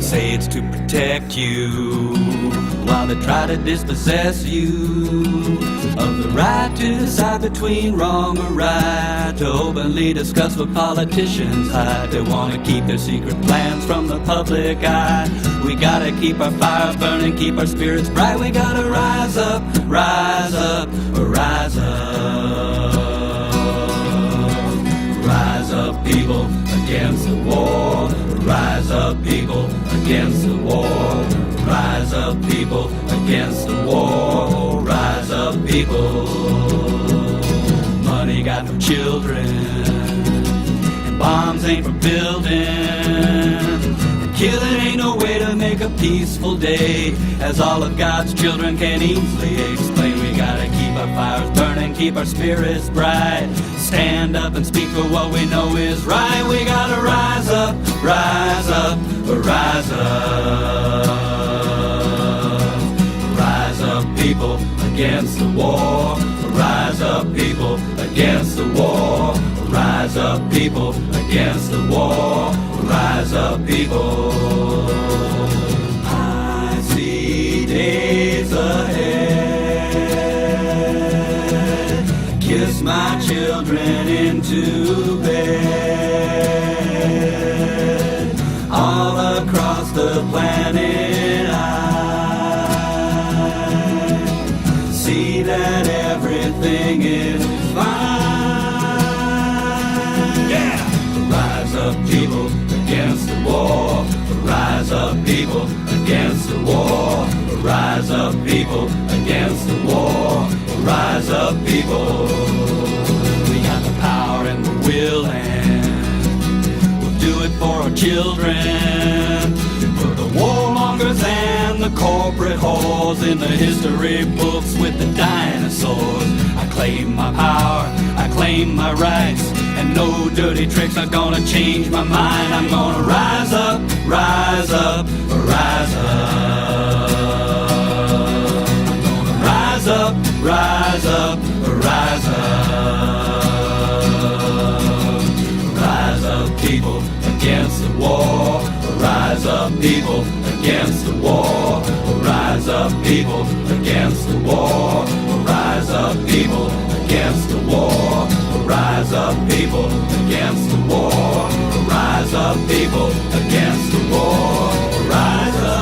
say it's to protect you, while they try to dispossess you of the right to decide between wrong or right, to openly discuss what politicians hide. They want to keep their secret plans from the public eye. We gotta keep our fires burning, keep our spirits bright. We gotta rise up, rise up, rise up. Rise up, people, against the war. Rise up, people, against the war. Rise up, people, against the war. Rise up, people. Money got no children, and bombs ain't for building. Killing ain't no way to make a peaceful day, as all of God's children can easily explain. We gotta keep our fires burning, keep our spirits bright. Stand up and speak for what we know is right. We gotta rise up, rise up, rise up. Rise up, people, against the war. Rise up, people, against the war. Rise up, people, against the war. Rise up, people. I see days ahead. Kiss my children into bed. All across the planet I see that everything is fine. Yeah! Rise up, people, against the war. Rise up, people, against the war. Rise up, people, against the war. Rise up, people. We got the power and the will, and we'll do it for our children. For the warmongers and the corporate whores in the history books with the dinosaurs. I claim my power, I claim my rights, and no dirty tricks are gonna change my mind. I'm gonna rise up, rise up, rise up. I'm gonna rise up, rise up, rise up. Rise up, people, against the war. Rise up, people, against the war. Rise up, people, against the war. Rise up, people, against the war. Rise up, people, against the war. Rise up, people, against the war. Rise up.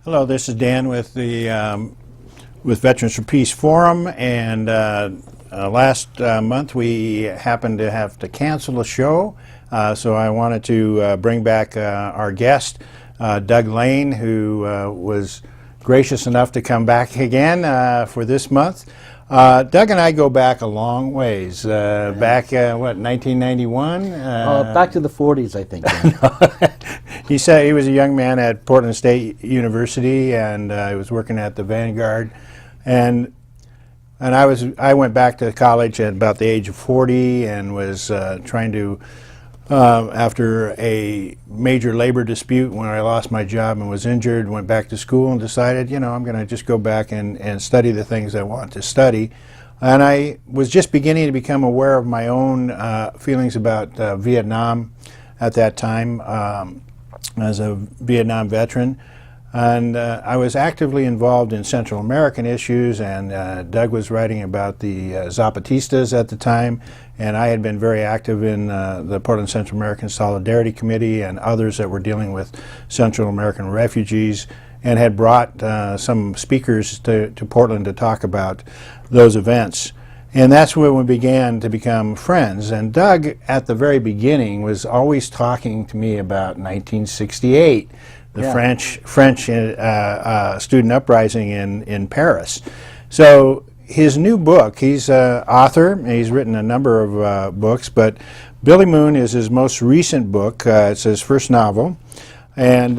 Hello, this is Dan with the with Veterans for Peace Forum, and last month we happened to have to cancel a show, so I wanted to bring back our guest, Doug Lane, who was gracious enough to come back again for this month. Doug and I go back a long ways. Back, what, 1991? Back to the 40s, I think. He said he was a young man at Portland State University, and he was working at the Vanguard. And I went back to college at about the age of 40 and was trying to, after a major labor dispute when I lost my job and was injured, went back to school and decided, you know, I'm going to just go back and study the things I want to study. And I was just beginning to become aware of my own feelings about Vietnam at that time as a Vietnam veteran. And I was actively involved in Central American issues, and Doug was writing about the Zapatistas at the time, and I had been very active in the Portland Central American Solidarity Committee and others that were dealing with Central American refugees, and had brought some speakers to Portland to talk about those events. And that's when we began to become friends. And Doug, at the very beginning, was always talking to me about 1968. The French student uprising in Paris. So his new book, he's an author, and he's written a number of books, but Billy Moon is his most recent book. It's his first novel. And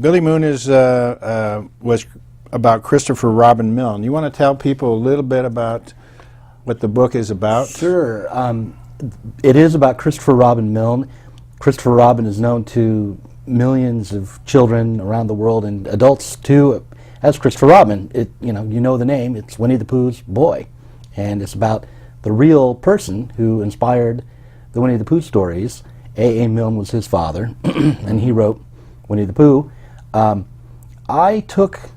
Billy Moon was about Christopher Robin Milne. You want to tell people a little bit about what the book is about? Sure. It is about Christopher Robin Milne. Christopher Robin is known to millions of children around the world, and adults too, as Christopher Robin. You know the name. It's Winnie the Pooh's boy. and it's about the real person who inspired the Winnie the Pooh stories. A. Milne was his father, and he wrote Winnie the Pooh. I took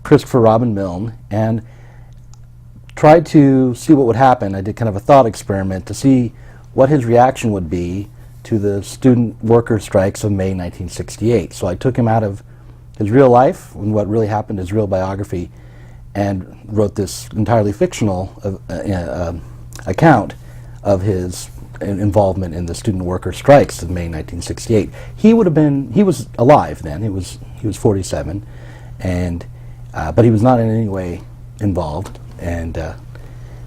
Christopher Robin Milne and tried to see what would happen. I did kind of a thought experiment to see what his reaction would be to the student worker strikes of May 1968. So I took him out of his real life and what really happened, his real biography, and wrote this entirely fictional account of his involvement in the student worker strikes of May 1968. He was alive then. He was 47, and but he was not in any way involved. And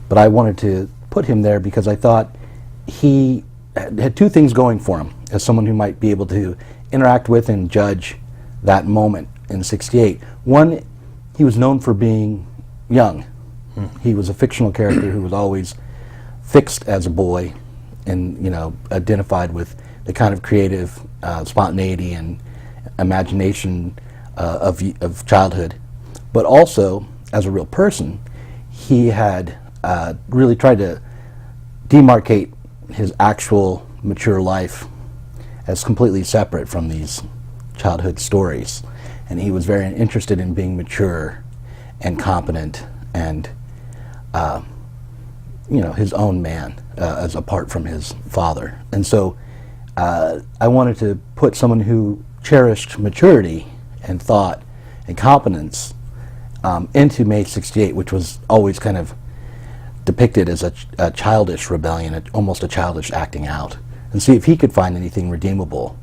but I wanted to put him there because I thought he had two things going for him as someone who might be able to interact with and judge that moment in '68. One, he was known for being young. He was a fictional character who was always fixed as a boy, and identified with the kind of creative spontaneity and imagination of childhood. But also, as a real person, he had really tried to demarcate his actual mature life as completely separate from these childhood stories. And he was very interested in being mature and competent and his own man as apart from his father. And so I wanted to put someone who cherished maturity and thought and competence into May '68, which was always kind of depicted as a childish rebellion, almost a childish acting out, and see if he could find anything redeemable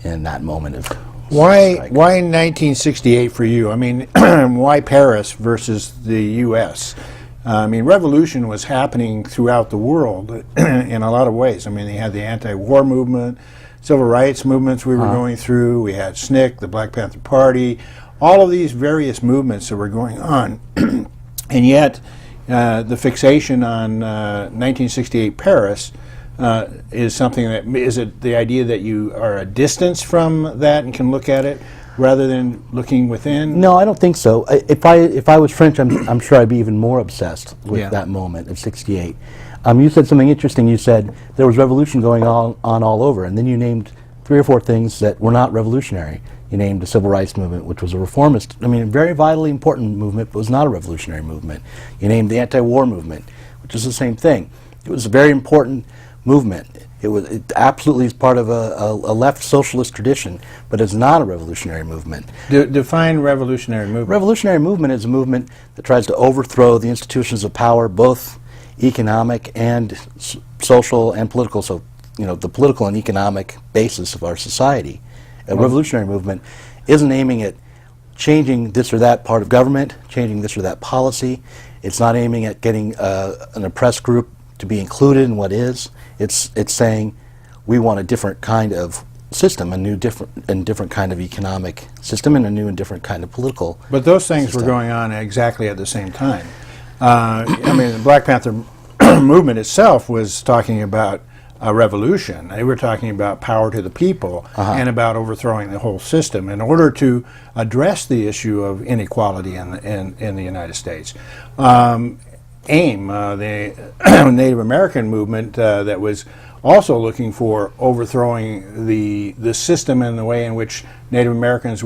in that moment of Why strike. 1968 for you? I mean, why Paris versus the U.S.? I mean, revolution was happening throughout the world in a lot of ways. I mean, they had the anti-war movement, civil rights movements we were going through. We had SNCC, the Black Panther Party, all of these various movements that were going on. And yet, the fixation on 1968 Paris is something that, is it the idea that you are a distance from that and can look at it rather than looking within? No, I don't think so. If I was French, I'm sure I'd be even more obsessed with that moment of '68. You said something interesting. You said there was revolution going on all over, and then you named 3 or 4 things that were not revolutionary. You named the civil rights movement, which was a reformist, a very vitally important movement, but was not a revolutionary movement. You named the anti-war movement, which is the same thing. It was a very important movement. It absolutely is part of a left socialist tradition, but it's not a revolutionary movement. Define revolutionary movement. Revolutionary movement is a movement that tries to overthrow the institutions of power, both economic and social and political, so the political and economic basis of our society. A revolutionary movement isn't aiming at changing this or that part of government, changing this or that policy. It's not aiming at getting an oppressed group to be included in what is. It's saying we want a different kind of system, a new different kind of economic system, and a new and different kind of political But those things system. were going on exactly at the same time. The Black Panther movement itself was talking about a revolution. They were talking about power to the people and about overthrowing the whole system in order to address the issue of inequality in the United States. AIM, the Native American movement that was also looking for overthrowing the system and the way in which Native Americans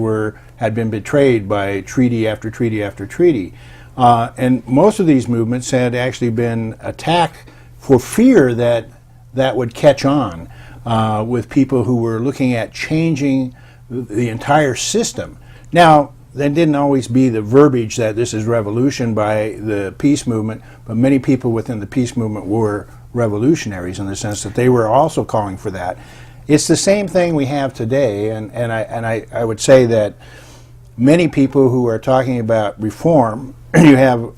had been betrayed by treaty after treaty after treaty. And most of these movements had actually been attacked for fear that would catch on with people who were looking at changing the entire system. Now, that didn't always be the verbiage that this is revolution by the peace movement, but many people within the peace movement were revolutionaries in the sense that they were also calling for that. It's the same thing we have today, and I would say that many people who are talking about reform, you have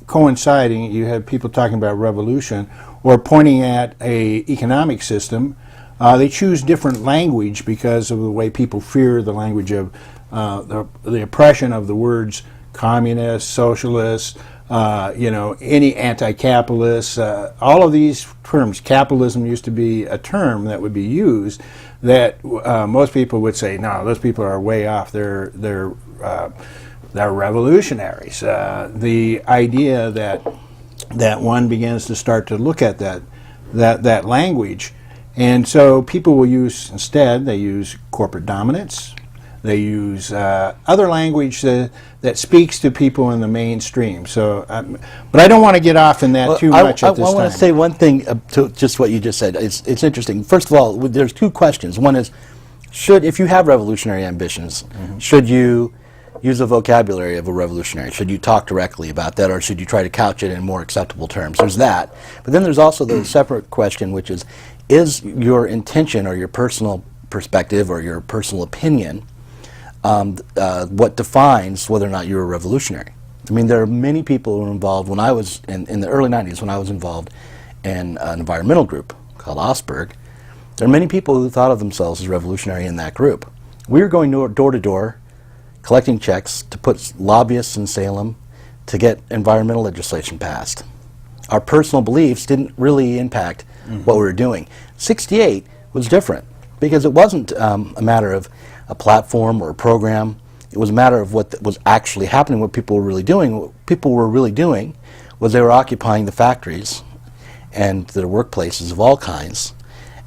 people talking about revolution or pointing at a economic system. They choose different language because of the way people fear the language of the oppression of the words communist, socialist, any anti-capitalist. All of these terms, capitalism used to be a term that would be used that most people would say, no, those people are way off. They're revolutionaries. The idea that that one begins to start to look at that language. And so people will use, instead, they use corporate dominance. They use other language that speaks to people in the mainstream. So, but I don't want to get off in that too much at this time. I want to say one thing to just what you just said. It's interesting. First of all, there's two questions. One is, if you have revolutionary ambitions, should you use the vocabulary of a revolutionary? Should you talk directly about that, or should you try to couch it in more acceptable terms? There's that. But then there's also the separate question, which is your intention or your personal perspective or your personal opinion what defines whether or not you're a revolutionary? I mean, there are many people who were involved when I was in the early 90s, when I was involved in an environmental group called Osberg. There are many people who thought of themselves as revolutionary in that group. We were going door to door, collecting checks to put lobbyists in Salem to get environmental legislation passed. Our personal beliefs didn't really impact what we were doing. 68 was different because it wasn't a matter of a platform or a program. It was a matter of what was actually happening, what people were really doing. What people were really doing was they were occupying the factories and the workplaces of all kinds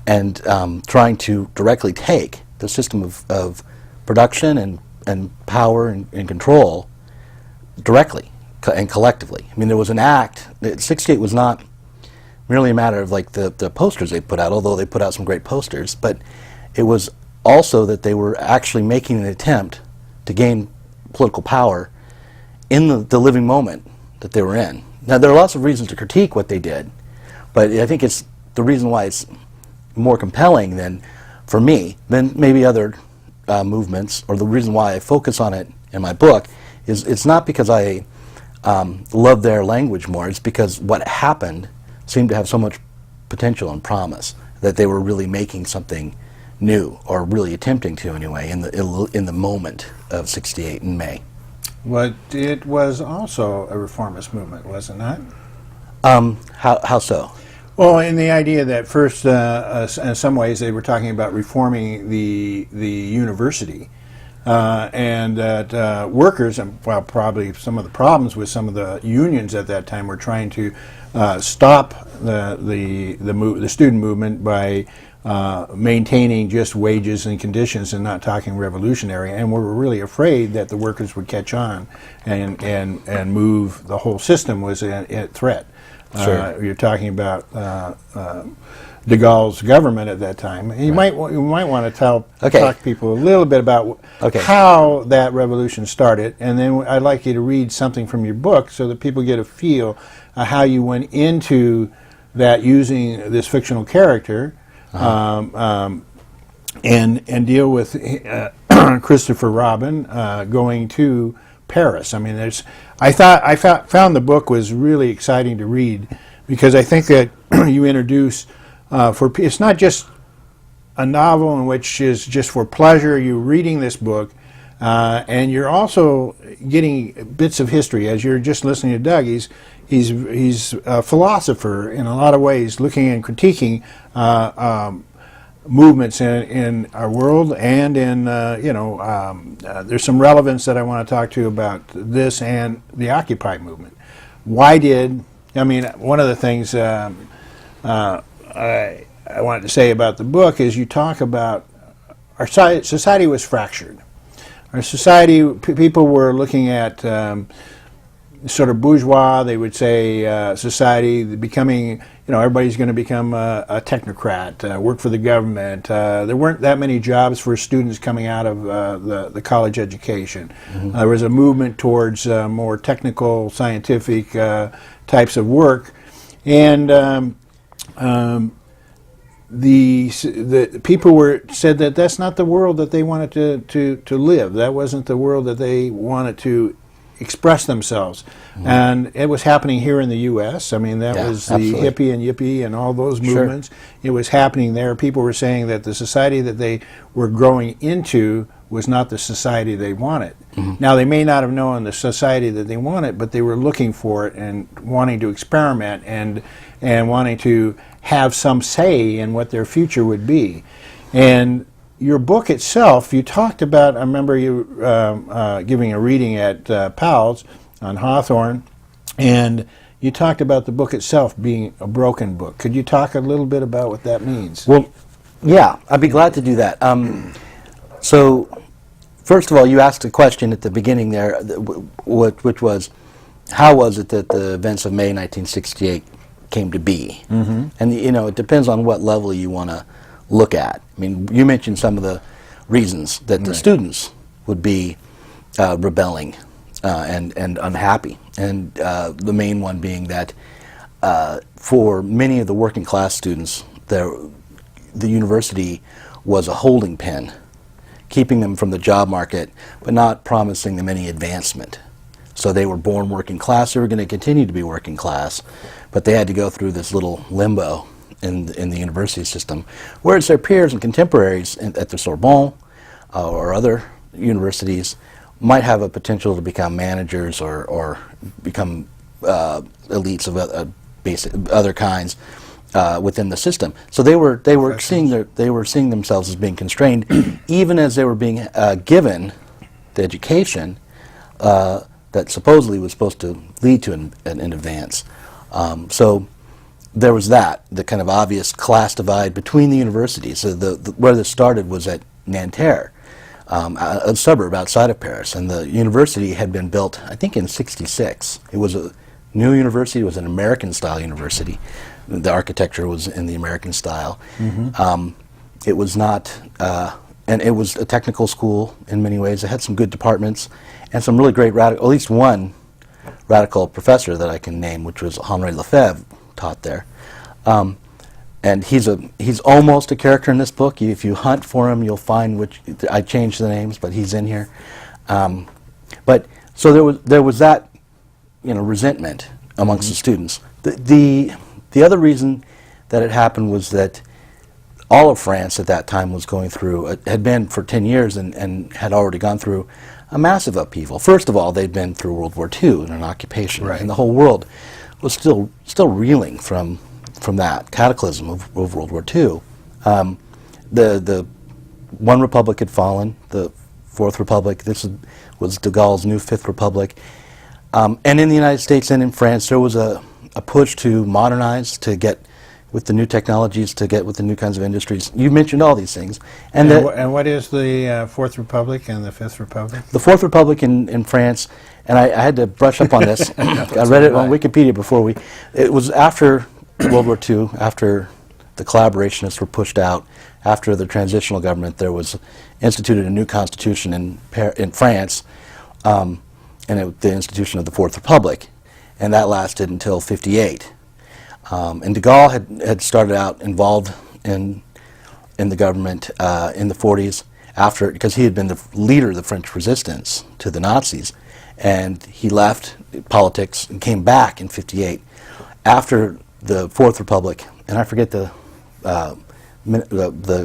and trying to directly take the system of production and power and control directly and collectively. I mean, there was an act. 68 was not merely a matter of like the posters they put out, although they put out some great posters, but it was also that they were actually making an attempt to gain political power in the living moment that they were in. Now, there are lots of reasons to critique what they did, but I think it's the reason why it's more compelling than, for me, than maybe other movements, or the reason why I focus on it in my book is it's not because I love their language more, it's because what happened seemed to have so much potential and promise that they were really making something new, or really attempting to anyway, in the moment of 68 in May. But it was also a reformist movement, was it not? How so? Well, in the idea that first, in some ways, they were talking about reforming the university, and that workers, and well, probably some of the problems with some of the unions at that time were trying to stop the student movement by maintaining just wages and conditions and not talking revolutionary, and we were really afraid that the workers would catch on and move. The whole system was at threat. Sure. You're talking about de Gaulle's government at that time. You might want to talk to people a little bit about how that revolution started, and then I'd like you to read something from your book so that people get a feel of how you went into that using this fictional character. And deal with Christopher Robin going to Paris. I mean, I found the book was really exciting to read because I think that you introduce it's not just a novel in which is just for pleasure. You're reading this book, and you're also getting bits of history as you're just listening to Doug. He's a philosopher in a lot of ways, looking and critiquing movements in our world, and in there's some relevance that I want to talk to you about this and the Occupy movement. One of the things I wanted to say about the book is you talk about our society was fractured. Our society, people were looking at sort of bourgeois, they would say, society becoming, everybody's going to become a technocrat, work for the government. There weren't that many jobs for students coming out of the college education. There was a movement towards more technical, scientific types of work. And the people said that that's not the world that they wanted to live. That wasn't the world that they wanted to express themselves. And it was happening here in the U.S. I mean, that was the hippie and yippie and all those movements. It was happening there. People were saying that the society that they were growing into was not the society they wanted. Now, they may not have known the society that they wanted, but they were looking for it and wanting to experiment and wanting to have some say in what their future would be. And your book itself, you talked about, I remember you giving a reading at Powell's on Hawthorne, and You talked about the book itself being a broken book. Could you talk a little bit about what that means? Well, yeah, I'd be glad to do that. So, first of all, you asked a question at the beginning there, which was, how was it that the events of May 1968 came to be? Mm-hmm. And, you know, it depends on what level you want to look at. I mean, you mentioned some of the reasons that the students would be rebelling and unhappy. And the main one being that for many of the working class students, the university was a holding pen, keeping them from the job market, but not promising them any advancement. So they were born working class, they were going to continue to be working class, but they had to go through this little limbo in the university system, whereas their peers and contemporaries at the Sorbonne or other universities might have a potential to become managers or become elites of other kinds within the system. So they were seeing themselves as being constrained, even as they were being given the education that supposedly was supposed to lead to an advance. So there was the kind of obvious class divide between the universities. So where this started was at Nanterre, a suburb outside of Paris, and the university had been built, I think, in '66. It was a new university. It was an American-style university. The architecture was in the American style. Mm-hmm. It was not, and it was a technical school in many ways. It had some good departments and some really great radical, at least one radical professor that I can name, which was Henri Lefebvre, taught there. And he's almost a character in this book. If you hunt for him, you'll find which. I changed the names, but he's in here. But so there was that, you know, resentment amongst the students. The other reason that it happened was that all of France at that time was going through, had been for 10 years and had already gone through a massive upheaval. First of all, they'd been through World War II and an occupation, and the whole world was still reeling from that cataclysm of World War II. The one republic had fallen, the Fourth Republic. This was de Gaulle's new Fifth Republic. And in the United States and in France, there was a push to modernize, to get with the new technologies, to get with the new kinds of industries. You mentioned all these things. And what is the Fourth Republic and the Fifth Republic? The Fourth Republic in France, and I had to brush up on this. I read it on Wikipedia before it was after World War II, after the collaborationists were pushed out, after the transitional government, there was instituted a new constitution in France, and the institution of the Fourth Republic, and that lasted until '58. And de Gaulle had started out involved in the government in the '40s because he had been the leader of the French resistance to the Nazis, and he left politics and came back in '58 after the Fourth Republic, and I forget the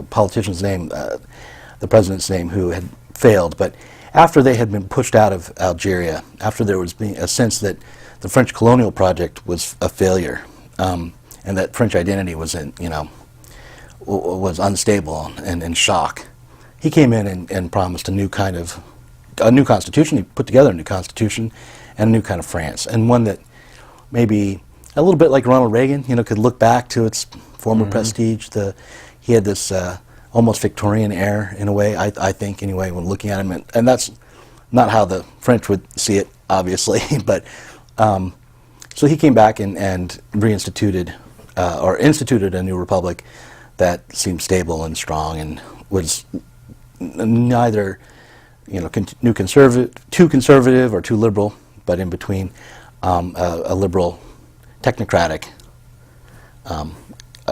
politician's name, the president's name, who had failed, but after they had been pushed out of Algeria, after there was a sense that the French colonial project was a failure, and that French identity was was unstable and in shock, he came in and promised a new constitution. He put together a new constitution and a new kind of France, and one that maybe a little bit like Ronald Reagan, could look back to its former prestige. He had this almost Victorian air in a way, I think, anyway, when looking at him, and that's not how the French would see it, obviously, but so he came back and reinstituted or instituted a new republic that seemed stable and strong and was neither too conservative or too liberal, but in between, a liberal technocratic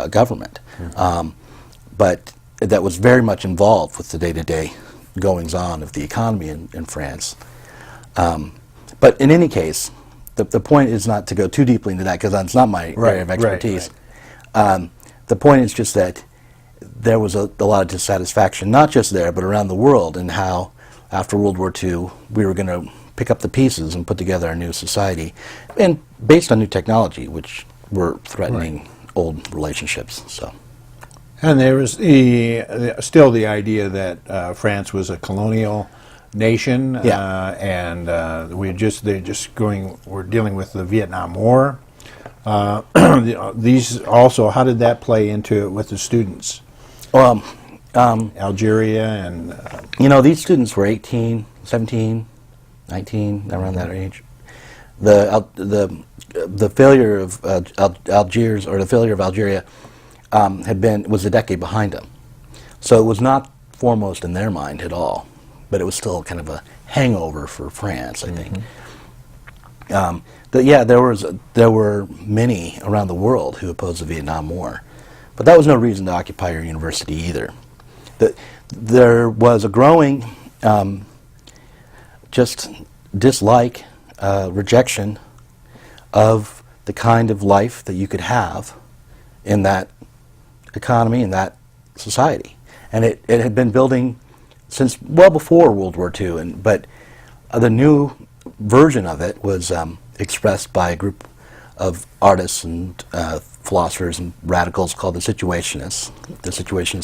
government, but that was very much involved with the day-to-day goings-on of the economy in France. But in any case, the point is not to go too deeply into that, because that's not my area of expertise. The point is just that there was a lot of dissatisfaction, not just there, but around the world, and how after World War II we were going to pick up the pieces and put together a new society, and based on new technology, which were threatening old relationships. So, and there was still the idea that France was a colonial nation, and we're dealing with the Vietnam War, These also, how did that play into it with the students? Well, Algeria and these students were 18, 17, 19, around that age. The failure of Algiers, or the failure of Algeria, was a decade behind them. So it was not foremost in their mind at all, but it was still kind of a hangover for France, I think. There were many around the world who opposed the Vietnam War, but that was no reason to occupy your university either. There was a growing just dislike, rejection of the kind of life that you could have in that economy, in that society. And it had been building since well before World War II, but the new version of it was expressed by a group of artists and philosophers and radicals called the Situationist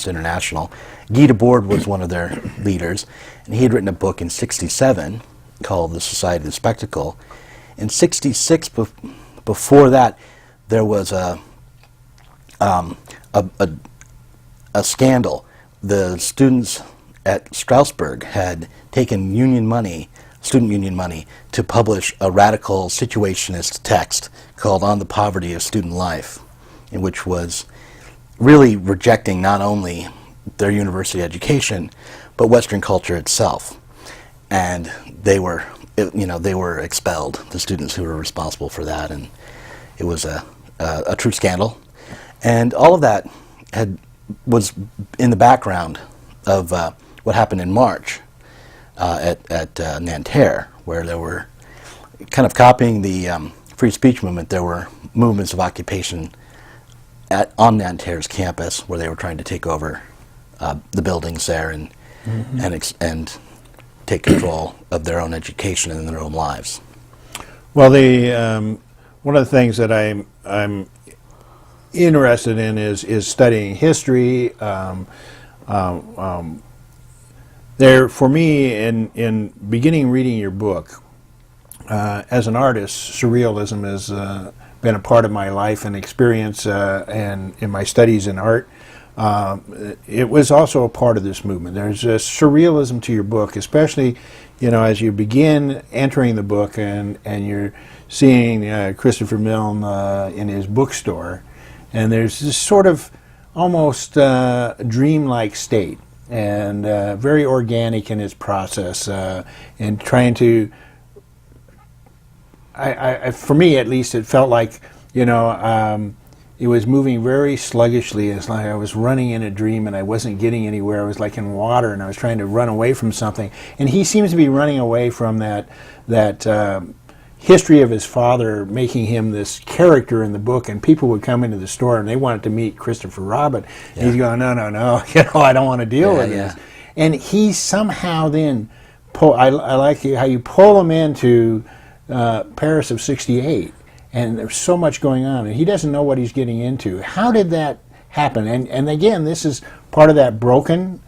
International. Guy Debord was one of their leaders, and he had written a book in '67 called The Society of the Spectacle. In '66, before that, there was a scandal. The students at Strasbourg had taken student union money, to publish a radical situationist text called On the Poverty of Student Life, in which was really rejecting not only their university education, but Western culture itself. And they were expelled, the students who were responsible for that, and it was a true scandal. And all of that was in the background of what happened in March at Nanterre, where there were, kind of copying the free speech movement, there were movements of occupation on Nanterre's campus where they were trying to take over the buildings there and take control of their own education and their own lives. Well, one of the things that I'm interested in is studying history. There, for me, in beginning reading your book, as an artist, surrealism has been a part of my life and experience, and in my studies in art. It was also a part of this movement. There's a surrealism to your book, especially, as you begin entering the book and you're seeing Christopher Milne in his bookstore, and there's this sort of almost dreamlike state, and very organic in its process, and trying to, for me at least, it felt like, it was moving very sluggishly. It's like I was running in a dream and I wasn't getting anywhere. I was like in water and I was trying to run away from something. And he seems to be running away from that history of his father making him this character in the book. And people would come into the store and they wanted to meet Christopher Robin. Yeah. He's going, no, I don't want to deal with this. And he somehow then, I like how you pull him into Paris of '68. And there's so much going on, and he doesn't know what he's getting into. How did that happen? And again, this is part of that broken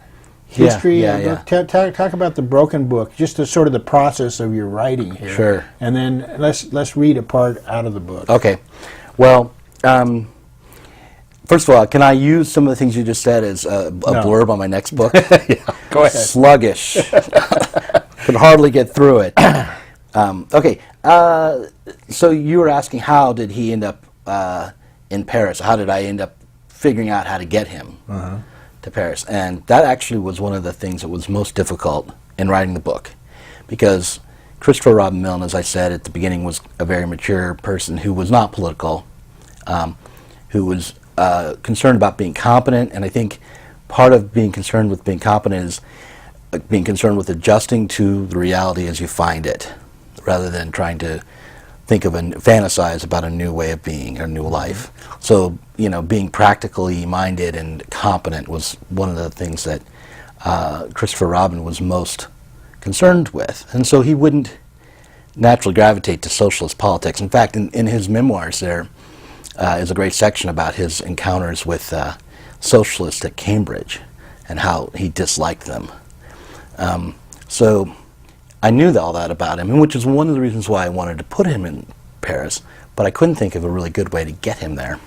history. Talk about the broken book, just the sort of the process of your writing here. Sure. And then let's read a part out of the book. Okay. Well, first of all, can I use some of the things you just said as a blurb on my next book? Go ahead. Sluggish. Could hardly get through it. Okay. So you were asking, how did he end up in Paris? How did I end up figuring out how to get him to Paris? And that actually was one of the things that was most difficult in writing the book, because Christopher Robin Milne, as I said at the beginning, was a very mature person who was not political, who was concerned about being competent. And I think part of being concerned with being competent is being concerned with adjusting to the reality as you find it, rather than trying to think of and fantasize about a new way of being, a new life. So, being practically minded and competent was one of the things that Christopher Robin was most concerned with. And so he wouldn't naturally gravitate to socialist politics. In fact, in his memoirs there is a great section about his encounters with socialists at Cambridge and how he disliked them. So I knew all that about him, which is one of the reasons why I wanted to put him in Paris. but I couldn't think of a really good way to get him there.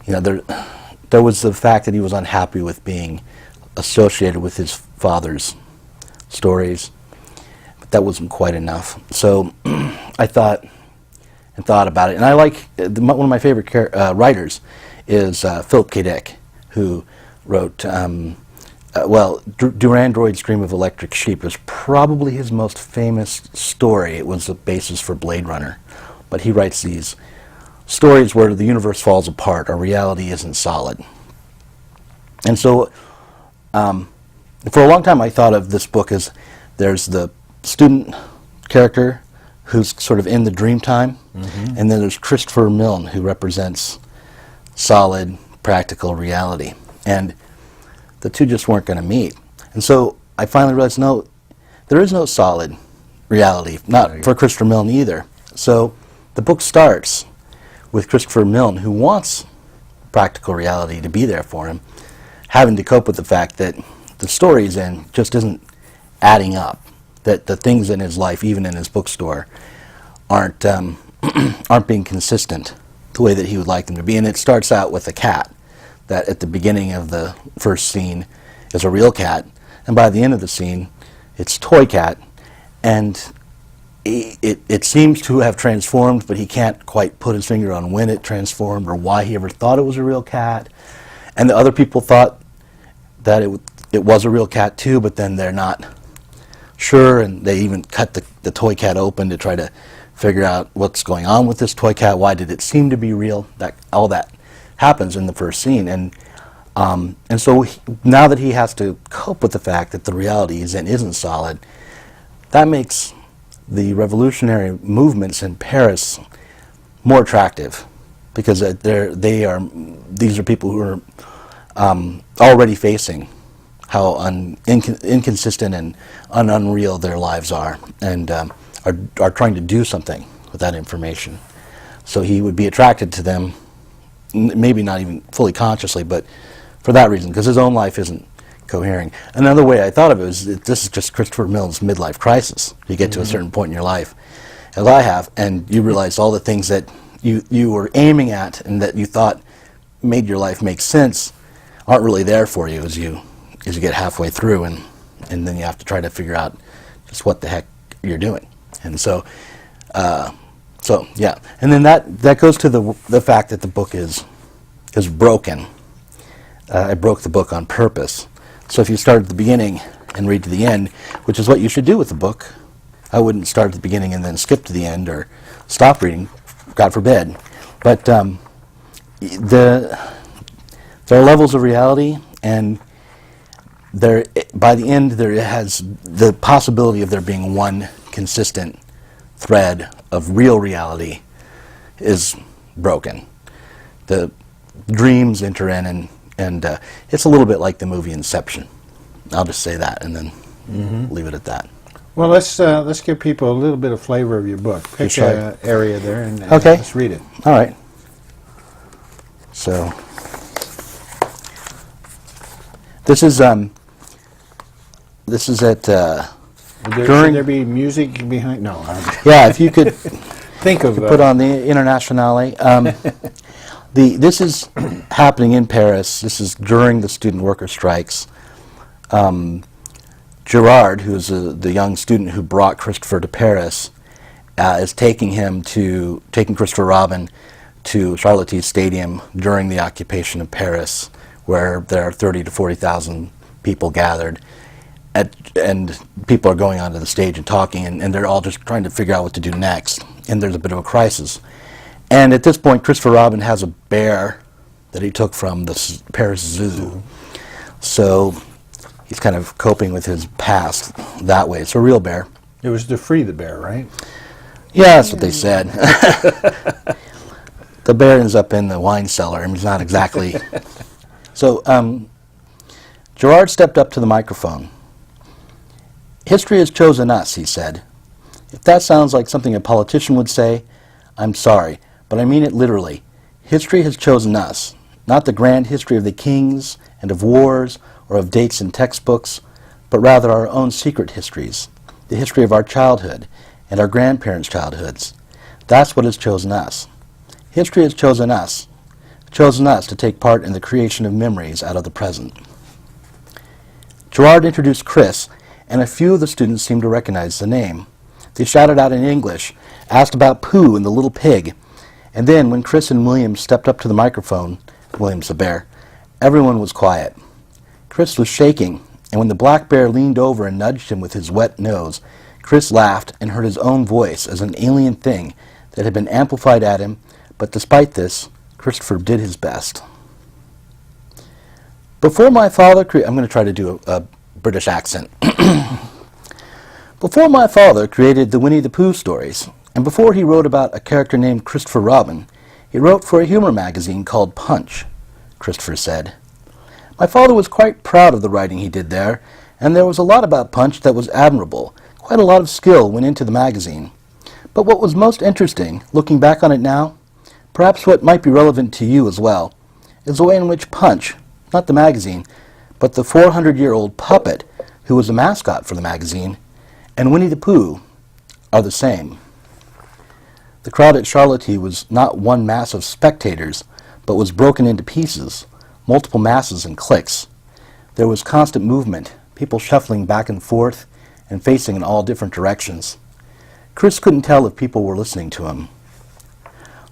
You know, there was the fact that he was unhappy with being associated with his father's stories, but that wasn't quite enough. So I thought about it, and I like one of my favorite writers is Philip K. Dick, who wrote Durandroid's Dream of Electric Sheep is probably his most famous story. It was the basis for Blade Runner, but he writes these stories where the universe falls apart, our reality isn't solid. And so for a long time I thought of this book as there's the student character who's sort of in the dream time, and then there's Christopher Milne, who represents solid, practical reality. And the two just weren't going to meet. And so I finally realized, no, there is no solid reality, not for Christopher Milne either. So the book starts with Christopher Milne, who wants practical reality to be there for him, having to cope with the fact that the story he's in just isn't adding up, that the things in his life, even in his bookstore, aren't being consistent the way that he would like them to be. And it starts out with a cat that at the beginning of the first scene is a real cat, and by the end of the scene it's a toy cat, and it seems to have transformed, but he can't quite put his finger on when it transformed or why he ever thought it was a real cat. And the other people thought that it was a real cat too, but then they're not sure, and they even cut the toy cat open to try to figure out what's going on with this toy cat. Why did it seem to be real? All that happens in the first scene, and so now that he has to cope with the fact that the reality he's in isn't solid, that makes the revolutionary movements in Paris more attractive, because these are people who are already facing how inconsistent and unreal their lives are, and are trying to do something with that information. So he would be attracted to them, maybe not even fully consciously, but for that reason, because his own life isn't cohering. Another way I thought of it was that this is just Christopher Milne's midlife crisis. You get to a certain point in your life, as I have, and you realize all the things that you were aiming at and that you thought made your life make sense aren't really there for you as you get halfway through, and then you have to try to figure out just what the heck you're doing. And so yeah, and then that goes to the fact that the book is broken. I broke the book on purpose. So if you start at the beginning and read to the end, which is what you should do with the book, I wouldn't start at the beginning and then skip to the end or stop reading, God forbid. But there are levels of reality, and by the end there has the possibility of there being one consistent thread of real reality is broken. The dreams enter in, and it's a little bit like the movie Inception. I'll just say that and then leave it at that. Well, let's give people a little bit of flavor of your book. Pick an area there and okay. Let's read it. All right. So this is at Should there be music behind? No. yeah. If you could Think of put on the Internationale. This is happening in Paris. This is during the student worker strikes. Gerard, who is the young student who brought Christopher to Paris, is taking Christopher Robin to Charlotte Stadium during the occupation of Paris, where there are 30 to 40,000 people gathered. And people are going onto the stage and talking, and they're all just trying to figure out what to do next. And there's a bit of a crisis. And at this point, Christopher Robin has a bear that he took from the Paris Zoo. So he's kind of coping with his past that way. It's a real bear. It was to free the bear, right? Yeah, that's what they said. The bear ends up in the wine cellar. I mean, it's not exactly... So Gerard stepped up to the microphone. "History has chosen us," he said. "If that sounds like something a politician would say, I'm sorry, but I mean it literally. History has chosen us, not the grand history of the kings and of wars or of dates in textbooks, but rather our own secret histories, the history of our childhood and our grandparents' childhoods. That's what has chosen us. History has chosen us to take part in the creation of memories out of the present. Gerard introduced Chris, and a few of the students seemed to recognize the name. They shouted out in English, asked about Pooh and the little pig, and then when Chris and William stepped up to the microphone, William's the bear, everyone was quiet. Chris was shaking, and when the black bear leaned over and nudged him with his wet nose, Chris laughed and heard his own voice as an alien thing that had been amplified at him, but despite this, Christopher did his best. Before my father I'm going to try to do a British accent. Before my father created the Winnie the Pooh stories, and before he wrote about a character named Christopher Robin, he wrote for a humor magazine called Punch, Christopher said. My father was quite proud of the writing he did there, and there was a lot about Punch that was admirable. Quite a lot of skill went into the magazine. But what was most interesting, looking back on it now, perhaps what might be relevant to you as well, is the way in which Punch, not the magazine, but the 400-year-old puppet who was the mascot for the magazine, and Winnie the Pooh are the same. The crowd at Charlotte was not one mass of spectators, but was broken into pieces, multiple masses and cliques. There was constant movement, people shuffling back and forth and facing in all different directions. Chris couldn't tell if people were listening to him.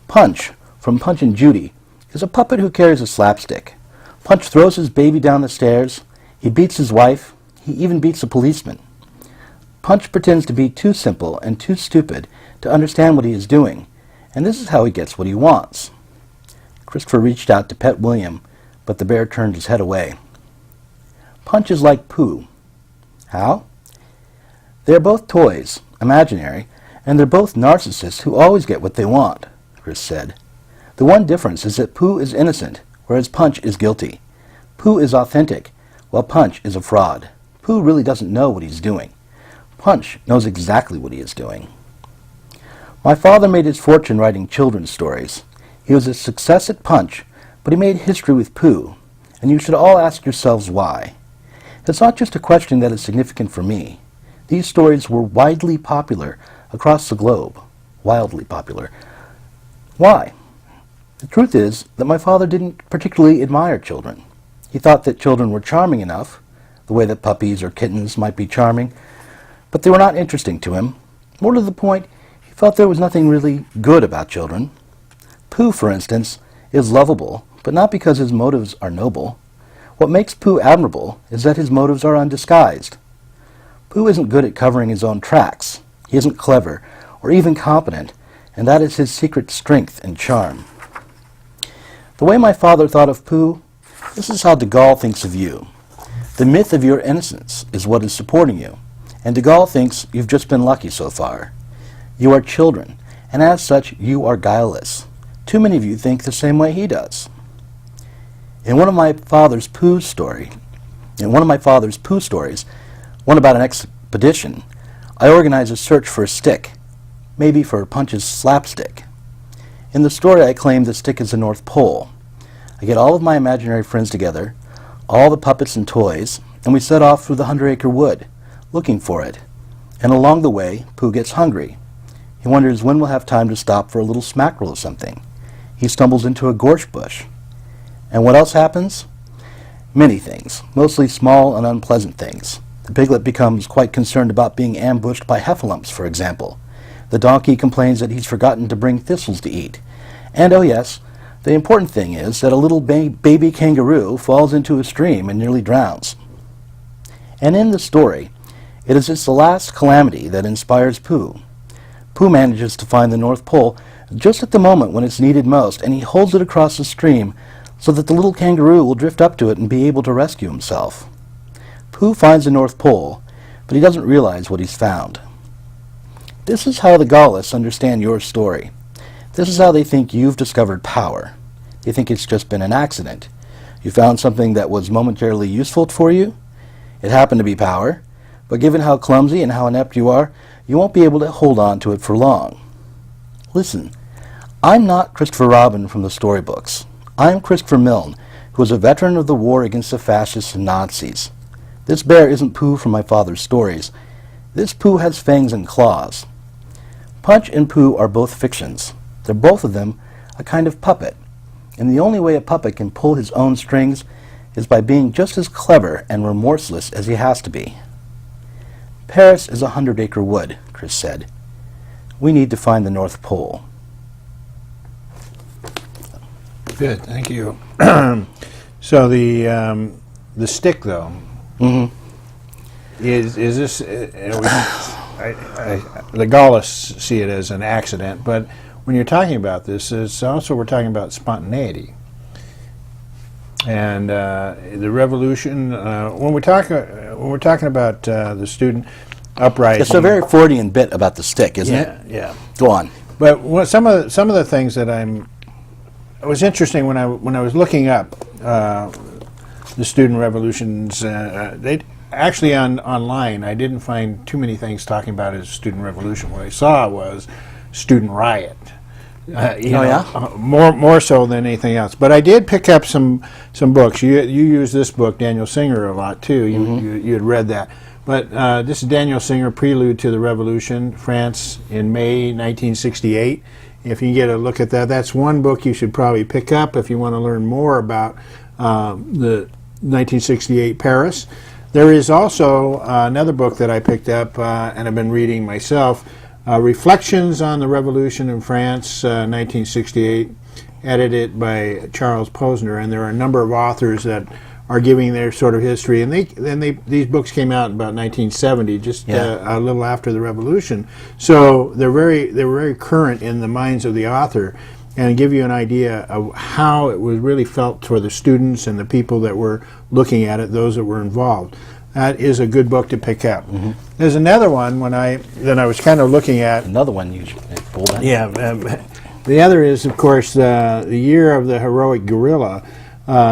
Punch, from Punch and Judy, is a puppet who carries a slapstick. Punch throws his baby down the stairs, he beats his wife, he even beats a policeman. Punch pretends to be too simple and too stupid to understand what he is doing, and this is how he gets what he wants. Christopher reached out to pet William, but the bear turned his head away. Punch is like Pooh. How? They are both toys, imaginary, and they're both narcissists who always get what they want, Chris said. The one difference is that Pooh is innocent, whereas Punch is guilty. Pooh is authentic, while Punch is a fraud. Pooh really doesn't know what he's doing. Punch knows exactly what he is doing. My father made his fortune writing children's stories. He was a success at Punch, but he made history with Pooh, and you should all ask yourselves why. It's not just a question that is significant for me. These stories were widely popular across the globe. Wildly popular. Why? The truth is that my father didn't particularly admire children. He thought that children were charming enough, the way that puppies or kittens might be charming, but they were not interesting to him. More to the point, he felt there was nothing really good about children. Pooh, for instance, is lovable, but not because his motives are noble. What makes Pooh admirable is that his motives are undisguised. Pooh isn't good at covering his own tracks. He isn't clever or even competent, and that is his secret strength and charm. The way my father thought of Pooh, this is how de Gaulle thinks of you. The myth of your innocence is what is supporting you, and de Gaulle thinks you've just been lucky so far. You are children, and as such, you are guileless. Too many of you think the same way he does. In one of my father's Pooh stories, one about an expedition, I organized a search for a stick, maybe for Punch's slapstick. In the story, I claim the stick is the North Pole. I get all of my imaginary friends together, all the puppets and toys, and we set off through the 100-acre wood, looking for it. And along the way, Pooh gets hungry. He wonders when we'll have time to stop for a little smackerel or something. He stumbles into a gorse bush. And what else happens? Many things, mostly small and unpleasant things. The piglet becomes quite concerned about being ambushed by heffalumps, for example. The donkey complains that he's forgotten to bring thistles to eat. And, oh yes, the important thing is that a little baby kangaroo falls into a stream and nearly drowns. And in the story, it is this last calamity that inspires Pooh. Pooh manages to find the North Pole just at the moment when it's needed most, and he holds it across the stream so that the little kangaroo will drift up to it and be able to rescue himself. Pooh finds the North Pole, but he doesn't realize what he's found. This is how the Gaullists understand your story. This is how they think you've discovered power. They think it's just been an accident. You found something that was momentarily useful for you. It happened to be power, but given how clumsy and how inept you are, you won't be able to hold on to it for long. Listen, I'm not Christopher Robin from the storybooks. I'm Christopher Milne, who was a veteran of the war against the fascists and Nazis. This bear isn't Pooh from my father's stories. This Pooh has fangs and claws. Punch and Pooh are both fictions. They're both of them a kind of puppet. And the only way a puppet can pull his own strings is by being just as clever and remorseless as he has to be. Paris is a 100-acre wood, Chris said. We need to find the North Pole. Good, thank you. So the stick, though, is this? The Gaullists see it as an accident, but when you're talking about this, it's also we're talking about spontaneity. And the revolution, when we're talking about the student uprising, It's a very Freudian bit about the stick, isn't it? Yeah. Go on. But some of the things that it was interesting when I was looking up the student revolutions. They actually online I didn't find too many things talking about it as student revolution. What I saw was student riot. More so than anything else. But I did pick up some books. You use this book, Daniel Singer, a lot too. You had read that. But this is Daniel Singer, Prelude to the Revolution, France in May 1968. If you can get a look at that, that's one book you should probably pick up if you want to learn more about the 1968 Paris. There is also another book that I picked up and I've been reading myself, Reflections on the Revolution in France, 1968, edited by Charles Posner, and there are a number of authors that are giving their sort of history, and these books came out in about 1970, just a little after the revolution. So they were very current in the minds of the author, and give you an idea of how it was really felt for the students and the people that were looking at it, those that were involved. That is a good book to pick up. There's another one I was kind of looking at. Another one you should pull that. Yeah. The other is, of course, the Year of the Heroic Guerrilla.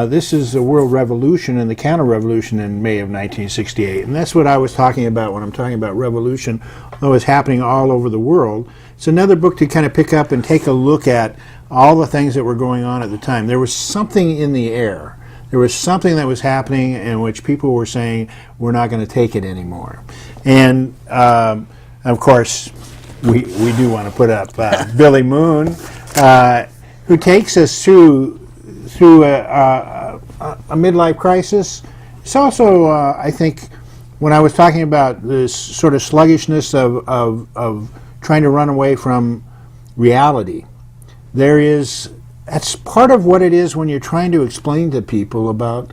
This is the World Revolution and the Counter-Revolution in May of 1968. And that's what I was talking about when I'm talking about revolution, though it's happening all over the world. It's another book to kind of pick up and take a look at all the things that were going on at the time. There was something in the air. There was something that was happening in which people were saying, we're not going to take it anymore. And, of course, we do want to put up Billy Moon, who takes us through a midlife crisis. It's also, I think, when I was talking about this sort of sluggishness of trying to run away from reality, that's part of what it is when you're trying to explain to people about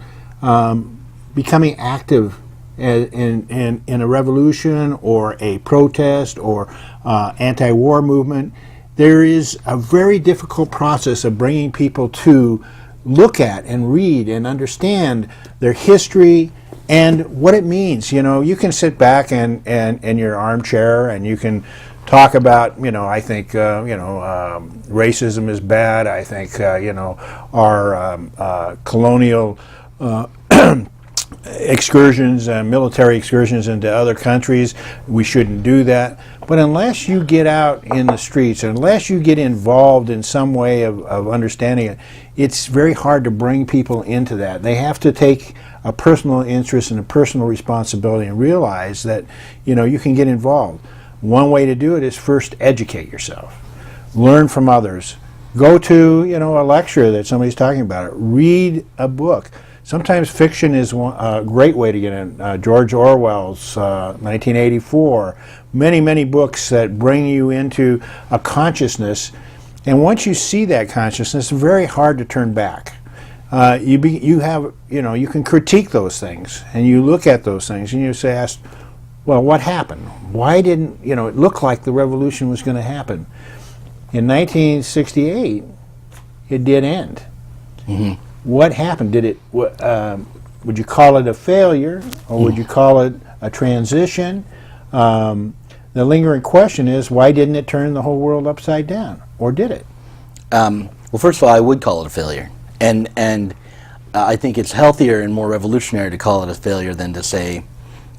becoming active in a revolution or a protest or anti-war movement. There is a very difficult process of bringing people to look at and read and understand their history and what it means. You can sit back and in your armchair and you can talk about, I think, racism is bad. I think, our colonial excursions, military excursions into other countries, we shouldn't do that. But unless you get out in the streets, unless you get involved in some way of understanding it, it's very hard to bring people into that. They have to take a personal interest and a personal responsibility and realize that, you can get involved. One way to do it is first educate yourself. Learn from others. Go to, a lecture that somebody's talking about it. Read a book. Sometimes fiction is a great way to get in. George Orwell's 1984. Many, many books that bring you into a consciousness. And once you see that consciousness, it's very hard to turn back. You can critique those things, and you look at those things, and you ask, well, what happened? Why didn't, it looked like the revolution was going to happen? In 1968, it did end. Mm-hmm. What happened? Would you call it a failure, or would you call it a transition? The lingering question is, why didn't it turn the whole world upside down, or did it? Well, first of all, I would call it a failure, and I think it's healthier and more revolutionary to call it a failure than to say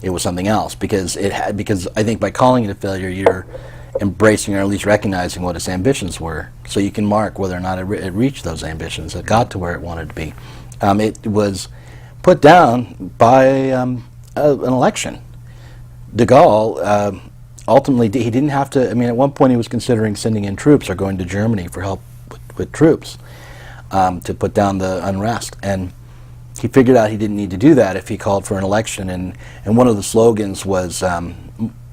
it was something else, because I think by calling it a failure, you're embracing or at least recognizing what its ambitions were, so you can mark whether or not it reached those ambitions, it got to where it wanted to be. It was put down by an election. De Gaulle ultimately, he didn't have to. I mean, at one point he was considering sending in troops or going to Germany for help with troops to put down the unrest. And he figured out he didn't need to do that if he called for an election. And one of the slogans was,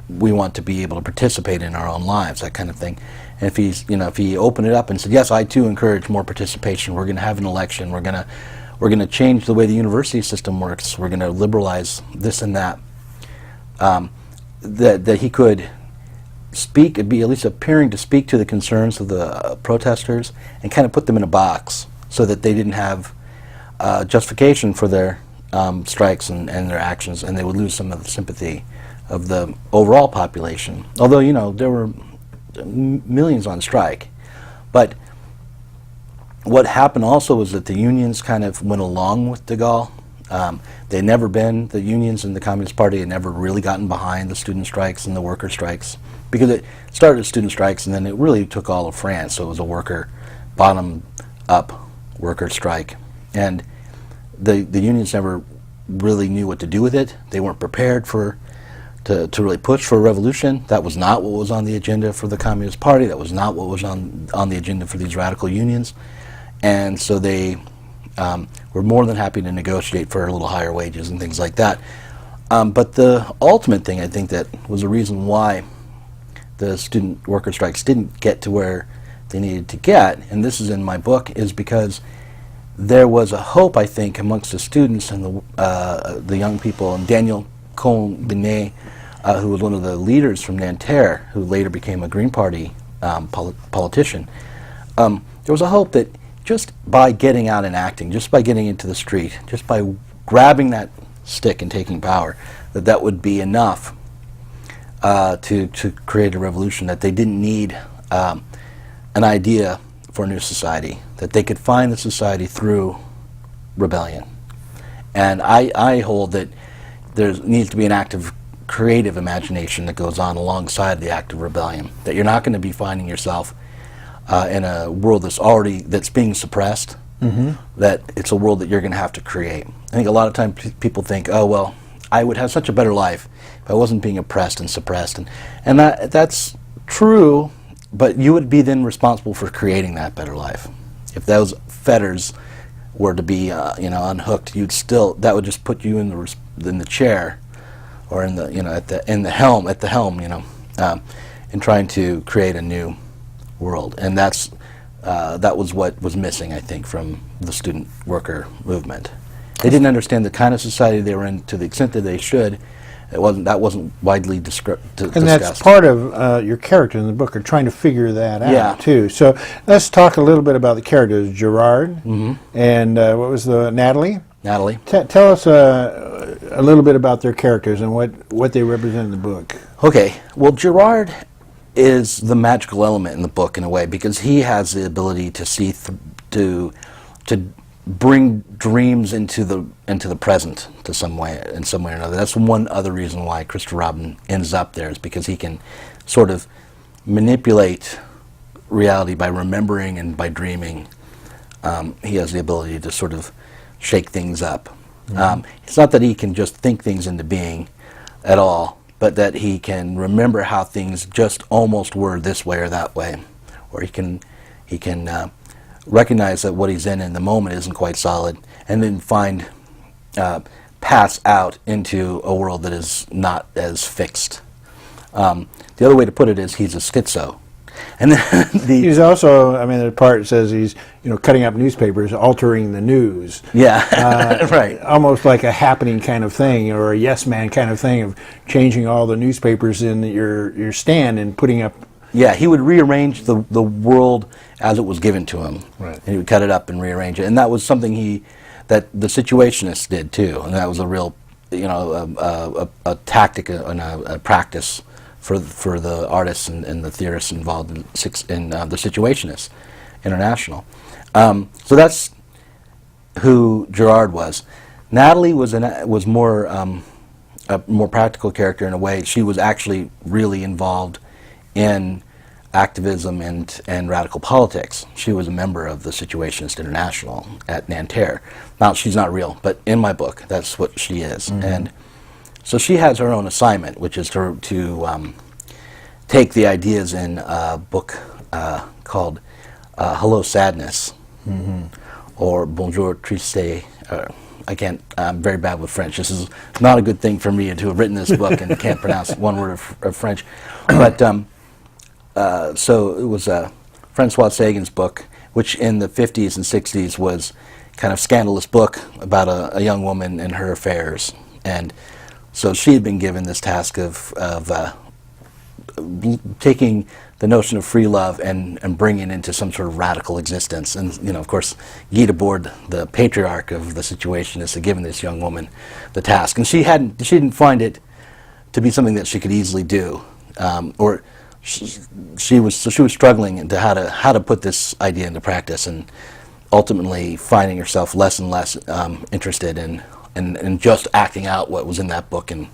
"We want to be able to participate in our own lives," that kind of thing. And if if he opened it up and said, "Yes, I too encourage more participation. We're going to have an election. We're going to change the way the university system works. We're going to liberalize this and that." That he could speak, be at least appearing to speak to the concerns of the protesters and kind of put them in a box so that they didn't have justification for their strikes and their actions, and they would lose some of the sympathy of the overall population. Although, there were millions on strike. But what happened also was that the unions kind of went along with de Gaulle. They'd never been, the unions in the Communist Party had never really gotten behind the student strikes and the worker strikes, because it started as student strikes and then it really took all of France, so it was a bottom-up worker strike. And the unions never really knew what to do with it. They weren't prepared to really push for a revolution. That was not what was on the agenda for the Communist Party. That was not what was on the agenda for these radical unions. And so they were more than happy to negotiate for a little higher wages and things like that. But the ultimate thing, I think, that was a reason why the student worker strikes didn't get to where they needed to get, and this is in my book, is because there was a hope, I think, amongst the students and the young people, and Daniel Cohn-Bendit, who was one of the leaders from Nanterre, who later became a Green Party politician. There was a hope that just by getting out and acting, just by getting into the street, just by grabbing that stick and taking power, that would be enough to create a revolution, that they didn't need an idea for a new society, that they could find the society through rebellion. And I hold that there needs to be an active creative imagination that goes on alongside the act of rebellion, that you're not going to be finding yourself in a world that's being suppressed, that it's a world that you're going to have to create. I think a lot of times people think, oh, well, I would have such a better life if I wasn't being oppressed and suppressed. And that's true, but you would be then responsible for creating that better life. If those fetters were to be unhooked, that would just put you in the chair, or at the helm, in trying to create a new world. And that was what was missing, I think, from the student worker movement. They didn't understand the kind of society they were in to the extent that they should. That wasn't widely discussed. And that's part of your character in the book, are trying to figure that out, too. So let's talk a little bit about the characters. Gerard, and what was Natalie? Natalie. Tell us a little bit about their characters and what they represent in the book. Okay. Well, Gerard is the magical element in the book in a way, because he has the ability to see to bring dreams into the present in some way or another. That's one other reason why Christopher Robin ends up there, is because he can sort of manipulate reality by remembering and by dreaming. He has the ability to sort of shake things up. It's not that he can just think things into being at all, but that he can remember how things just almost were this way or that way, or he can recognize that what he's in the moment isn't quite solid, and then pass out into a world that is not as fixed. The other way to put it is he's a schizo. And then he's also, the part says he's, cutting up newspapers, altering the news. Yeah, right. Almost like a happening kind of thing, or a yes man kind of thing, of changing all the newspapers in your stand and putting up. Yeah, he would rearrange the world as it was given to him. Right. And he would cut it up and rearrange it. And that was something that the Situationists did too. And that was a real, a tactic and a practice for the artists and the theorists involved in the Situationists International. So that's who Gerard was. Natalie was more a more practical character in a way. She was actually really involved in activism and radical politics. She was a member of the Situationist International at Nanterre. Now, she's not real, but in my book, that's what she is. And so she has her own assignment, which is to take the ideas in a book called Hello Sadness, or Bonjour Triste. I'm very bad with French. This is not a good thing for me to have written this book and can't pronounce one word of French. But so it was Francois Sagan's book, which in the 50s and 60s was kind of scandalous book about a young woman and her affairs. And so she had been given this task of taking the notion of free love and bringing it into some sort of radical existence. And, you know, of course, Guy Debord, the patriarch of the situation, had given this young woman the task. And she didn't find it to be something that she could easily do. Or she was struggling into how to put this idea into practice, and ultimately finding herself less and less interested in just acting out what was in that book, and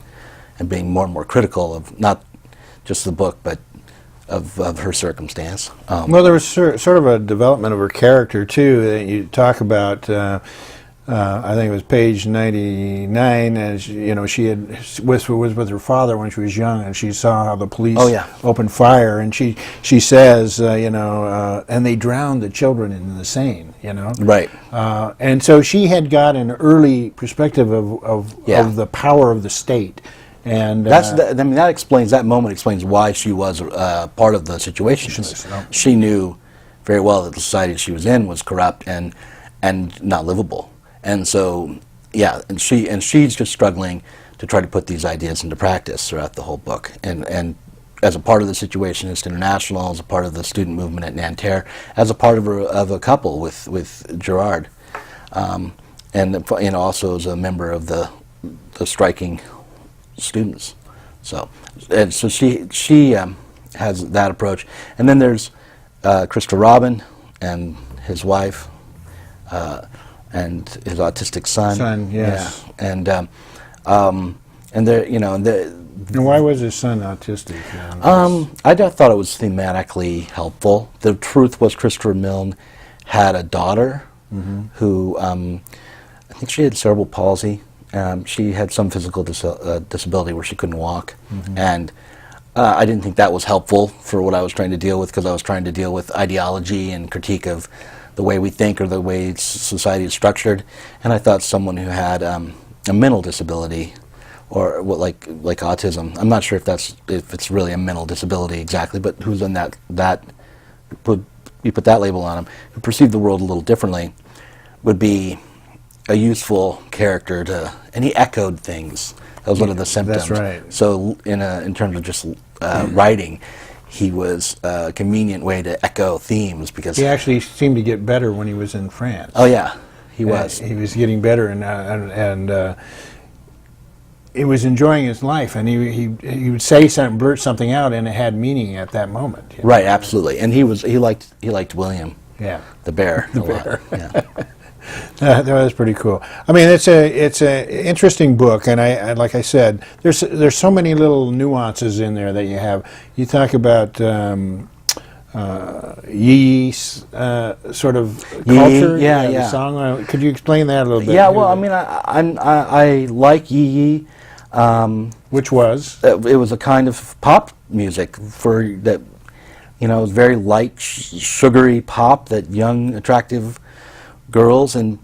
being more and more critical of not just the book, but of her circumstance. Well, there was sort of a development of her character too that you talk about. I think it was page 99. As you know, she was with her father when she was young, and she saw how the police opened fire, and she says, and they drowned the children in the Seine. Right. And so she had got an early perspective of the power of the state. And that explains, that moment explains why she was part of the situation. She knew very well that the society she was in was corrupt and not livable. And so, and she's just struggling to try to put these ideas into practice throughout the whole book. And as a part of the Situationist International, as a part of the student movement at Nanterre, as a part of a couple with Girard, and also as a member of the striking students. So she has that approach. And then there's Christopher Robin and his wife. And his autistic son. Yes. Yeah. And there, and why was his son autistic? I thought it was thematically helpful. The truth was, Christopher Milne had a daughter who, I think she had cerebral palsy. She had some physical disability where she couldn't walk, and I didn't think that was helpful for what I was trying to deal with, because I was trying to deal with ideology and critique of the way we think or the way society is structured. And I thought someone who had a mental disability, or like autism, I'm not sure if it's really a mental disability exactly, but who's in you put that label on him, who perceived the world a little differently, would be a useful character and he echoed things. That was one of the symptoms. That's right. So in terms of just writing, he was a convenient way to echo themes, because he actually seemed to get better when he was in France. Oh yeah, he was. He was getting better, and he was enjoying his life, and he would say something, blurt something out, and it had meaning at that moment. Right, absolutely. And he liked William, the bear, a lot. Yeah. That was pretty cool. I mean, it's a interesting book, and I like I said, there's so many little nuances in there that you have. You talk about Yi's sort of culture, the song. Could you explain that a little bit? Yeah, well, I mean, I like Yi. Which was? It was a kind of pop music that, it was very light, sugary pop that young, attractive girls in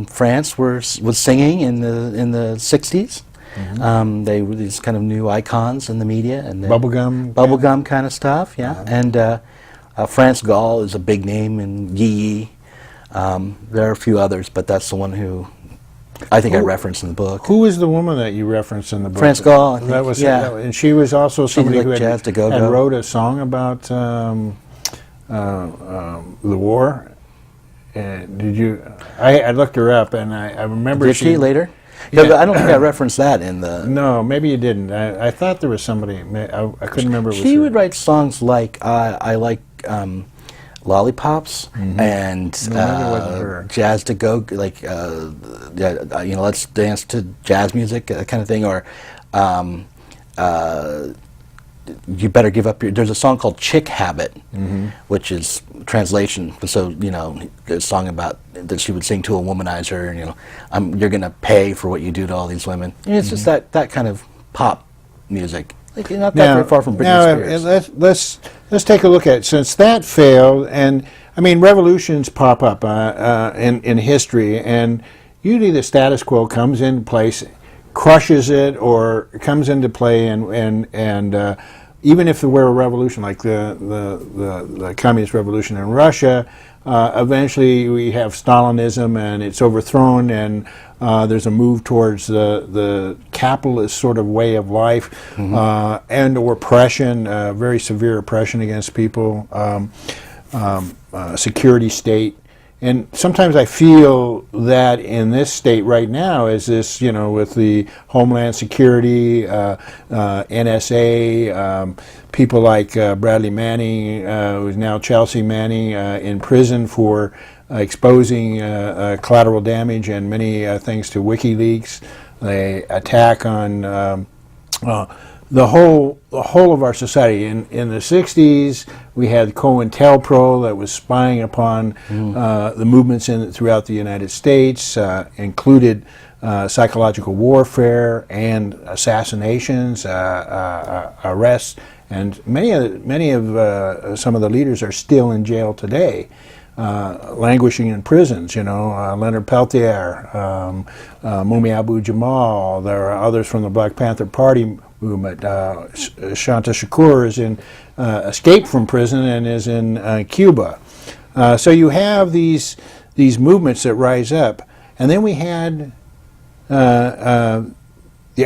France was singing in the 60s. They were these kind of new icons in the media, and bubblegum kind of stuff. And France Gall is a big name in Yi. There are a few others, but that's the one who I think I referenced in the book. Who was the woman that you referenced in the book? France Gall. That was and she was also somebody who had wrote a song about the war. Did you? I looked her up, and I remember. Did she later? Yeah, I don't think I referenced that in the. No, maybe you didn't. I thought there was somebody. I couldn't remember. She would write songs like I like Lollipops and Jazz to Go, like let's dance to jazz music, that kind of thing, or you better give up your. There's a song called "Chick Habit," which is translation. So a song about that she would sing to a womanizer, and you're going to pay for what you do to all these women. And it's just that kind of pop music, Like, you're not that very far from Britney Spears. Let's take a look at it. Since that failed, and I mean, revolutions pop up in history, and usually the status quo comes into place, crushes it, or comes into play, and even if there were a revolution like the communist revolution in Russia, eventually we have Stalinism, and it's overthrown, and there's a move towards the capitalist sort of way of life, and oppression, very severe oppression against people, security state. And sometimes I feel that in this state right now is this, with the Homeland Security, NSA, people like Bradley Manning, who's now Chelsea Manning, in prison for exposing collateral damage and many things to WikiLeaks. The attack on the whole of our society. In the 60s, we had COINTELPRO that was spying upon the movements throughout the United States, included psychological warfare and assassinations, arrests, and many of some of the leaders are still in jail today. Languishing in prisons, Leonard Peltier, Mumia Abu-Jamal. There are others from the Black Panther Party movement. Shanta Shakur is escaped from prison and is in Cuba. So you have these movements that rise up, and then we had the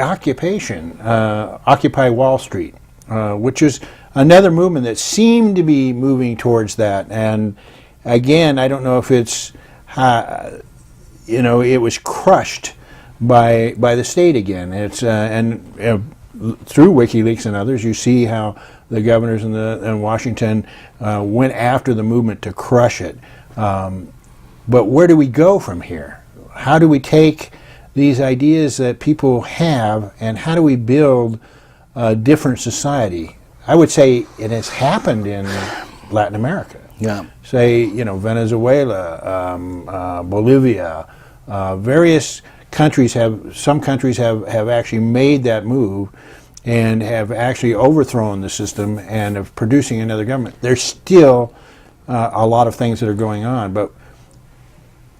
occupation, Occupy Wall Street, which is another movement that seemed to be moving towards that. And again, I don't know if it's, it was crushed by the state again. It's through WikiLeaks and others, you see how the governors in Washington went after the movement to crush it. But where do we go from here? How do we take these ideas that people have, and how do we build a different society? I would say it has happened in Latin America. Yeah. Say, Venezuela, Bolivia, various countries some countries have actually made that move and have actually overthrown the system and of producing another government. There's still a lot of things that are going on, but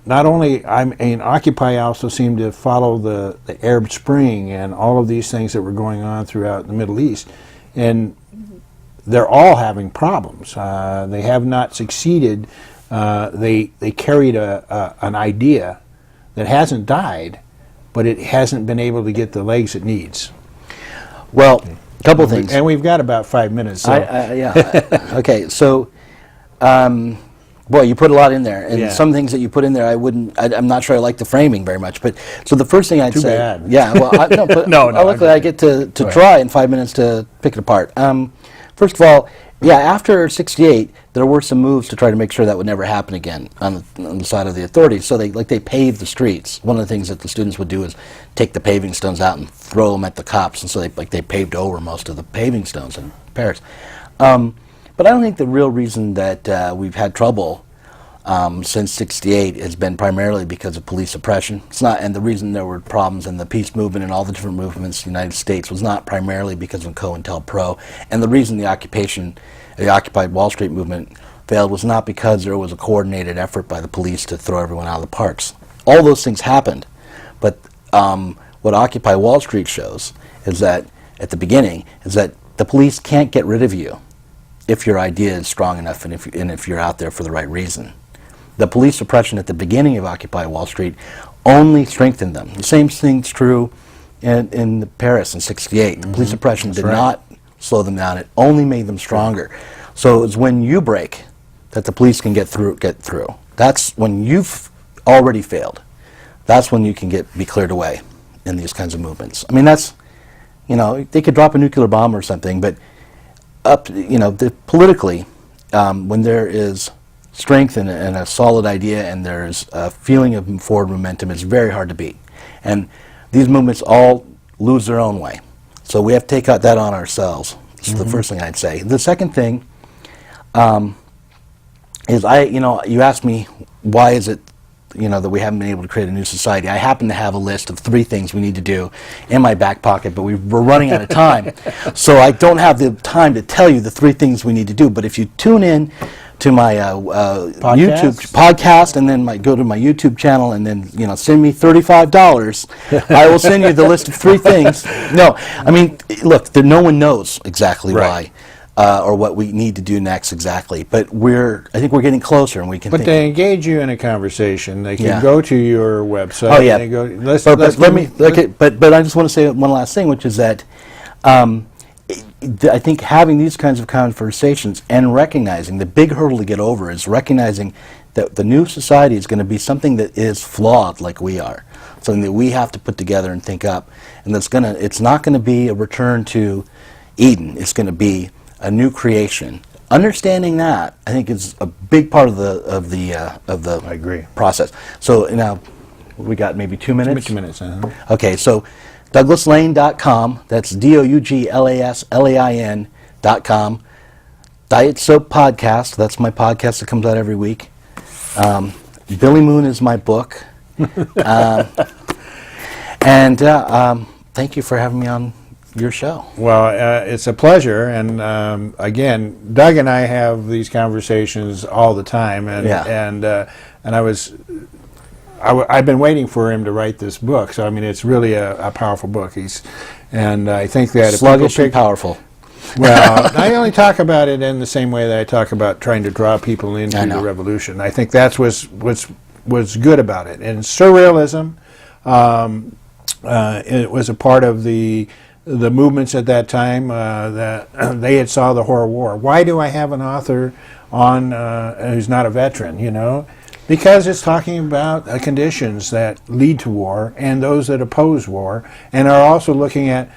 not only, Occupy also seemed to follow the Arab Spring and all of these things that were going on throughout the Middle East, and they're all having problems. They have not succeeded. They carried an idea that hasn't died, but it hasn't been able to get the legs it needs. Well, a couple of things. And we've got about 5 minutes. So. Okay, so, boy, you put a lot in there, and some things that you put in there, I'm not sure I like the framing very much. But so the first thing I'd Too say, bad. yeah, well, luckily I get to try in 5 minutes to pick it apart. First of all, after '68, there were some moves to try to make sure that would never happen again on the side of the authorities. So they paved the streets. One of the things that the students would do is take the paving stones out and throw them at the cops, and so they paved over most of the paving stones in Paris. But I don't think the real reason that we've had trouble since '68 has been primarily because of police oppression. It's not, and the reason there were problems in the peace movement and all the different movements in the United States was not primarily because of COINTELPRO. And the reason the Occupied Wall Street movement failed was not because there was a coordinated effort by the police to throw everyone out of the parks. All those things happened, but what Occupy Wall Street shows is that at the beginning is that the police can't get rid of you if your idea is strong enough and if you're out there for the right reason. The police oppression at the beginning of Occupy Wall Street only strengthened them. The same thing's true in Paris in '68. The police oppression did not slow them down. It only made them stronger. So it's when you break that the police can get through. That's when you've already failed. That's when you can be cleared away in these kinds of movements. I mean, that's, they could drop a nuclear bomb or something, but politically, when there is strength and a solid idea and there's a feeling of forward momentum, it's very hard to beat. And these movements all lose their own way. So we have to take that on ourselves. This is the first thing I'd say. The second thing is you asked me why is it that we haven't been able to create a new society. I happen to have a list of 3 things we need to do in my back pocket, but we're running out of time. So I don't have the time to tell you the 3 things we need to do. But if you tune in to my YouTube podcast, and then go to my YouTube channel, and then send me $35, I will send you the list of 3 things. No, I mean, look, no one knows exactly why. Or what we need to do next exactly, but I think we're getting closer, and we can. But they engage you in a conversation. They can go to your website. Oh yeah. They go, but I just want to say one last thing, which is that I think having these kinds of conversations and recognizing the big hurdle to get over is recognizing that the new society is going to be something that is flawed, like we are, something that we have to put together and think up, and it's not going to be a return to Eden. It's going to be a new creation. Understanding that, I think, is a big part of the I agree. process. So now we got maybe 2 minutes. 2 minutes. Okay, so DouglasLain.com. That's DouglasLain.com. Diet Soap Podcast. That's my podcast that comes out every week. Billy Moon is my book. And thank you for having me on your show. Well, it's a pleasure, and again, Doug and I have these conversations all the time, and I've been waiting for him to write this book. So I mean, it's really a powerful book. And I think that sluggish and powerful. Well, I only talk about it in the same way that I talk about trying to draw people into the revolution. I think that's what's good about it. And surrealism, it was a part of the movements at that time that they had saw the horror war. Why do I have an author on who's not a veteran? Because it's talking about conditions that lead to war and those that oppose war, and are also looking at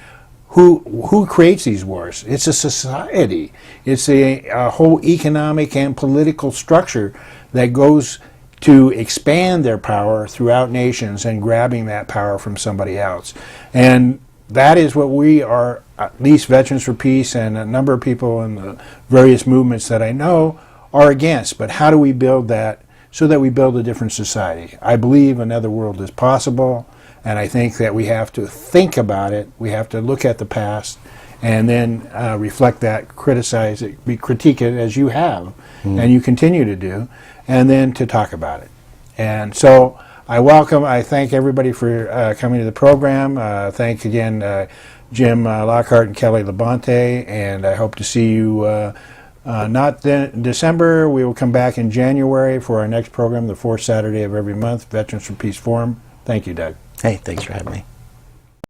who creates these wars. It's a society. It's a whole economic and political structure that goes to expand their power throughout nations and grabbing that power from somebody else. And that is what we are, at least Veterans for Peace and a number of people in the various movements that I know, are against. But how do we build that so that we build a different society? I believe another world is possible, and I think that we have to think about it. We have to look at the past and then reflect that, criticize it, critique it as you have, and you continue to do, and then to talk about it. And so I thank everybody for coming to the program. Thank again Jim Lockhart and Kelly Labonte, and I hope to see you not in December. We will come back in January for our next program, the 4th Saturday of every month, Veterans for Peace Forum. Thank you, Doug. Hey, thanks for having me.